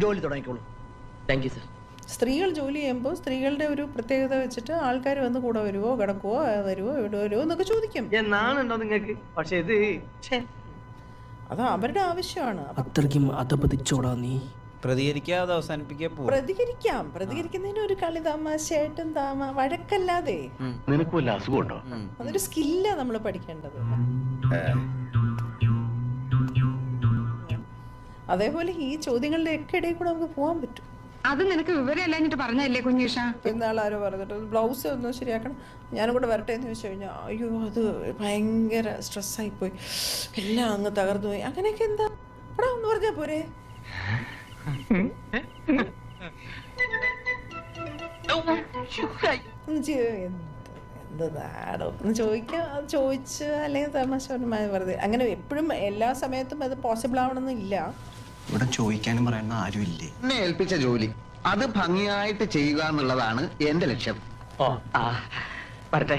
ജോലി തുടങ്ങിക്കോളൂ. Thank you sir. സ്ത്രീകൾ ജോലി ചെയ്യുമ്പോൾ സ്ത്രീകളുടെ ഒരു പ്രത്യേകത വെച്ചിട്ട് ആൾക്കാർ വന്ന് കൂടെ വരുവോ കിടക്കുവോ വരുവോ ഇവിടെ വരുവോ എന്നൊക്കെ ചോദിക്കും. എന്നാണുണ്ടോ നിങ്ങൾക്ക്? പക്ഷെ ഇത് അത് അവരുടെ ആവശ്യമാണ്. അത്രയ്ക്കും അതപതിച്ചോടാ നീ. പ്രതികരിക്കാതെ അവസാനിപ്പിക്കാൻ പ്രതികരിക്കുന്നതിന് ഒരു കളി തമാശയായിട്ടും വഴക്കല്ലാതെ. നിനക്ക് വല്ല അസുഖമുണ്ടോ? അതൊരു സ്കില്ലാ നമ്മൾ പഠിക്കേണ്ടത്. അതേപോലെ ഈ ചോദ്യങ്ങളുടെ ഒക്കെ ഇടയിൽ കൂടെ നമുക്ക് പോകാൻ പറ്റും. അത് നിനക്ക് വിവരമല്ലാഞ്ഞിട്ട് പറഞ്ഞല്ലേ കുഞ്ഞീഷ? ഇന്നാളാരോ പറഞ്ഞിട്ട് ബ്ലൗസ് ഒന്ന് ശരിയാക്കണം, ഞാനും കൂടെ വരട്ടെ എന്ന് ചോദിച്ചു കഴിഞ്ഞാൽ അയ്യോ അത് ഭയങ്കര സ്ട്രെസ്സായിപ്പോയി, എല്ലാം അങ്ങ് തകർന്നു പോയി. അങ്ങനെയൊക്കെ എന്താ എടാ ഒന്ന് പറഞ്ഞാൽ പോരെ? എന്താടോ എന്ന് ചോദിക്കാം. അത് ചോദിച്ച് അല്ലെങ്കിൽ തമാശ വെറുതെ അങ്ങനെ എപ്പോഴും എല്ലാ സമയത്തും അത് പോസിബിൾ ആവണമെന്നില്ല. ഇവിടെ ചോദിക്കാനും പറയാനും ആരുമില്ലേ. എന്നെ ഏൽപ്പിച്ച ജോലി അത് ഭംഗിയായിട്ട് ചെയ്യുക എന്നുള്ളതാണ് എന്റെ ലക്ഷ്യം. വരട്ടെ.